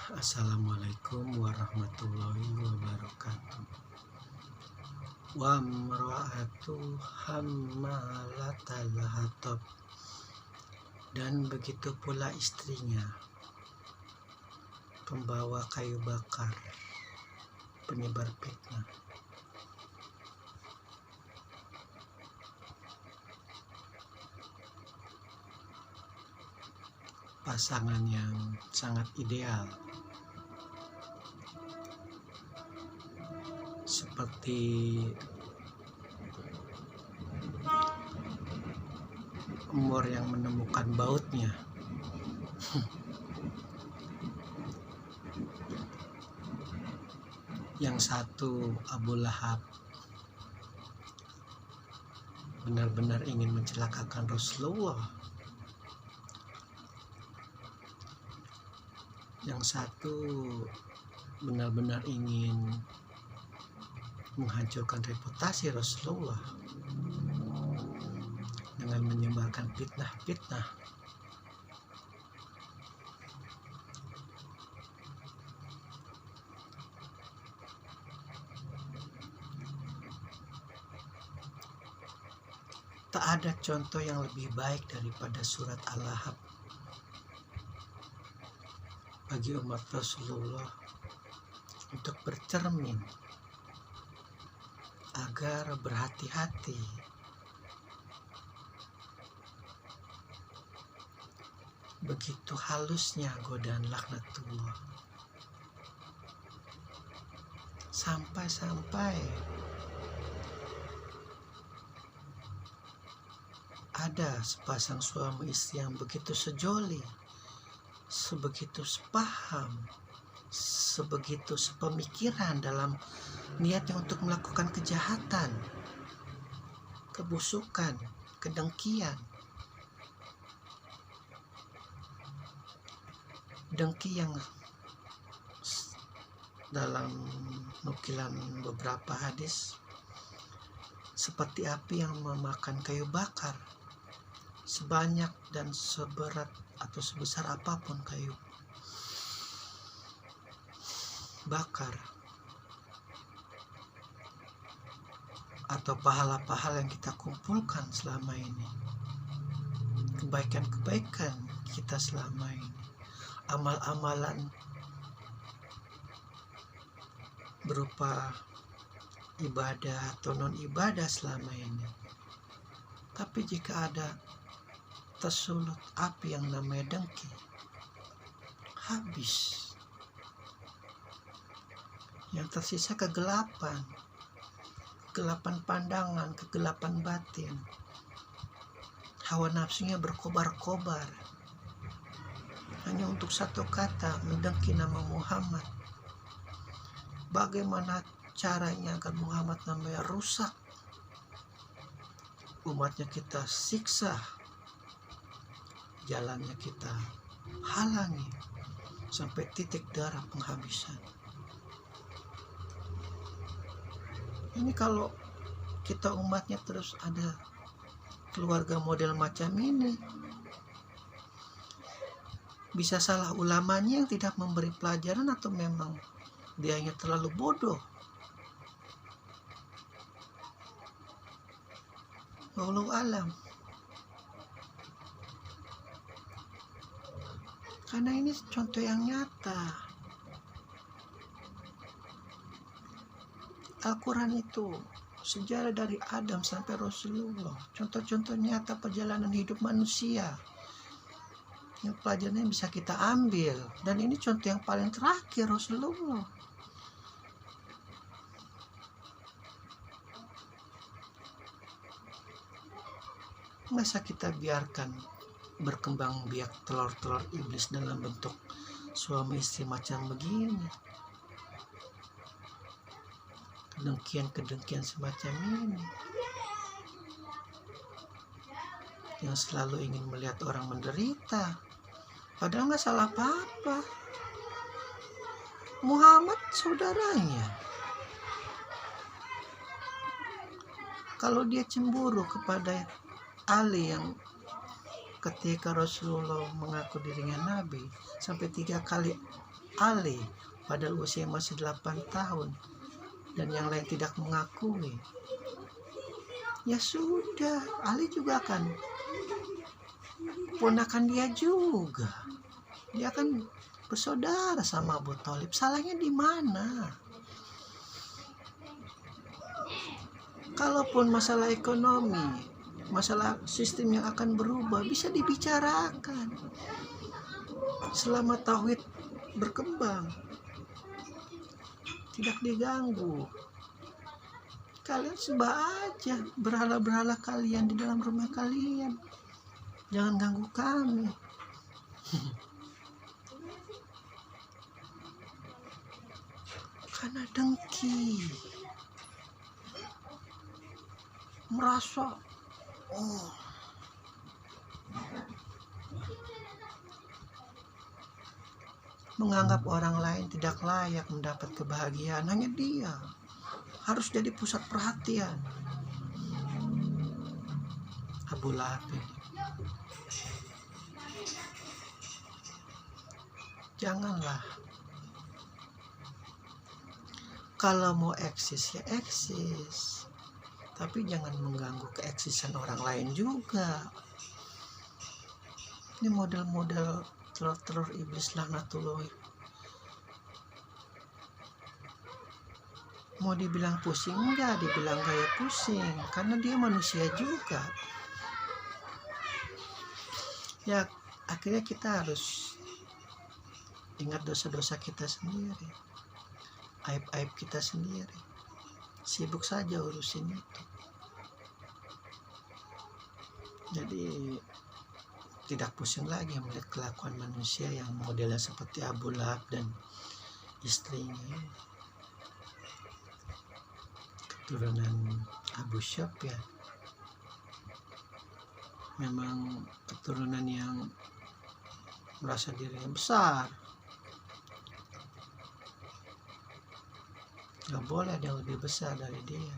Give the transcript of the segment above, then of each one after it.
Assalamualaikum warahmatullahi wabarakatuh. Wa mra'atu hammalatal hatab, dan begitu pula istrinya, pembawa kayu bakar, penyebar fitnah. Pasangan yang sangat ideal, seperti umur yang menemukan bautnya. Yang satu, Abu Lahab, benar-benar ingin mencelakakan Rasulullah. Yang satu benar-benar ingin menghancurkan reputasi Rasulullah dengan menyebarkan fitnah-fitnah. Tak ada contoh yang lebih baik daripada surat Al-Lahab bagi umat Rasulullah untuk bercermin agar berhati-hati begitu halusnya godaan laknatullah, sampai-sampai ada sepasang suami istri yang begitu sejoli, sebegitu sepaham, sebegitu sepemikiran dalam niatnya untuk melakukan kejahatan, kebusukan, kedengkian. Dengki yang dalam nukilan beberapa hadis seperti api yang memakan kayu bakar, sebanyak dan seberat atau sebesar apapun kayu bakar atau pahala-pahala yang kita kumpulkan selama ini, kebaikan-kebaikan kita selama ini, amal-amalan berupa ibadah atau non-ibadah selama ini. Tapi jika ada tersulut api yang namanya dengki, habis. Yang tersisa kegelapan pandangan, kegelapan batin. Hawa nafsunya berkobar-kobar hanya untuk satu kata, mendengki nama Muhammad. Bagaimana caranya agar Muhammad namanya rusak, umatnya kita siksa, jalannya kita halangi sampai titik darah penghabisan. Ini kalau kita umatnya terus ada keluarga model macam ini, bisa salah ulamanya yang tidak memberi pelajaran atau memang dianya terlalu bodoh. Wallahu alam. Karena ini contoh yang nyata. Al-Quran itu sejarah dari Adam sampai Rasulullah, contoh-contoh nyata perjalanan hidup manusia yang pelajarannya bisa kita ambil. Dan ini contoh yang paling terakhir, Rasulullah. Masa kita biarkan berkembang biak telur-telur iblis dalam bentuk suami istri macam begini? Kedengkian semacam ini yang selalu ingin melihat orang menderita, padahal nggak salah apa-apa. Muhammad saudaranya. Kalau dia cemburu kepada Ali yang ketika Rasulullah mengaku dirinya Nabi sampai 3 kali Ali padahal usia masih 8 tahun dan yang lain tidak mengakui. Ya sudah, Ali juga akan ponakan dia juga. Dia akan bersaudara sama Abu Thalib. Salahnya di mana? Kalaupun masalah ekonomi, masalah sistem yang akan berubah bisa dibicarakan. Selama tauhid berkembang, tidak diganggu. Kalian sembah aja berhala-berhala kalian di dalam rumah kalian. Jangan ganggu kami. Karena dengki. Merasa menganggap orang lain tidak layak mendapat kebahagiaan, hanya dia harus jadi pusat perhatian. Abu Lahab ini. Janganlah. Kalau mau eksis ya eksis, tapi jangan mengganggu keeksisan orang lain juga. Ini model-model telur-telur iblis laknatullah. Mau dibilang pusing enggak, dibilang gaya pusing, karena dia manusia juga. Ya akhirnya kita harus ingat dosa-dosa kita sendiri, aib-aib kita sendiri. Sibuk saja urusin itu. Jadi tidak pusing lagi melihat kelakuan manusia yang modelnya seperti Abu Lahab dan istrinya, keturunan Abu Sufyan. Memang keturunan yang merasa dirinya besar. Gak boleh ada yang lebih besar dari dia.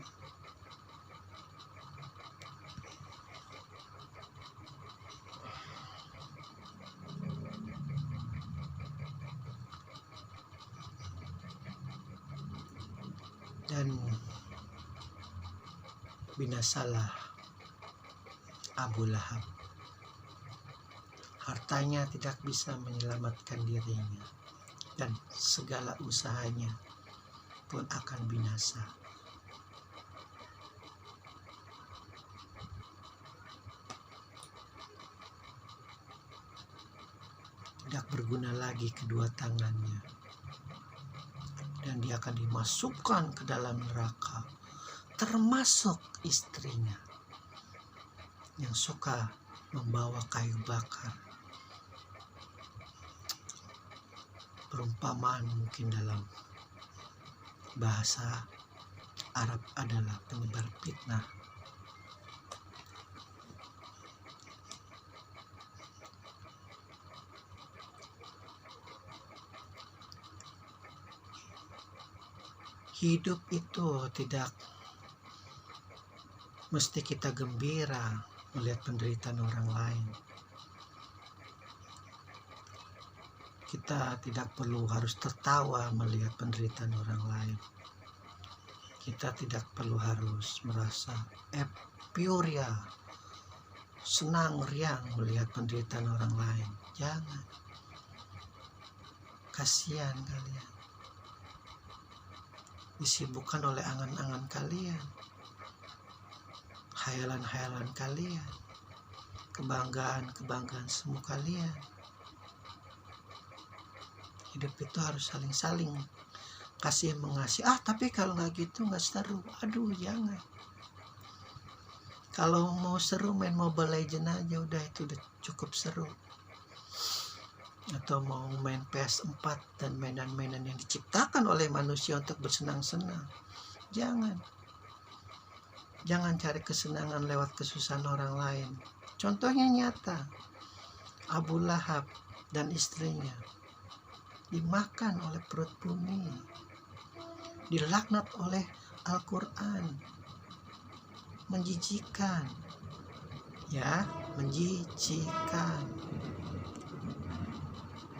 Dan binasalah Abu Lahab. Hartanya tidak bisa menyelamatkan dirinya, dan segala usahanya pun akan binasa. Tidak berguna lagi kedua tangannya, dan dia akan dimasukkan ke dalam neraka, termasuk istrinya yang suka membawa kayu bakar. Perumpamaan mungkin dalam bahasa Arab adalah penyebar fitnah. Hidup itu tidak mesti kita gembira melihat penderitaan orang lain. Kita tidak perlu harus tertawa melihat penderitaan orang lain. Kita tidak perlu harus merasa euforia, senang riang melihat penderitaan orang lain. Jangan. Kasihan kalian. Disibukkan oleh angan-angan kalian, khayalan-khayalan kalian, kebanggaan-kebanggaan semua kalian. Hidup itu harus saling-saling kasih mengasihi. Tapi kalau nggak gitu nggak seru. Aduh, jangan. Kalau mau seru main Mobile Legends aja udah, itu udah cukup seru. Atau mau main PS4 dan mainan-mainan yang diciptakan oleh manusia untuk bersenang-senang. Jangan cari kesenangan lewat kesusahan orang lain. Contohnya nyata, Abu Lahab dan istrinya dimakan oleh perut bumi, dilaknat oleh Al-Quran. Menjijikan, ya, menjijikan.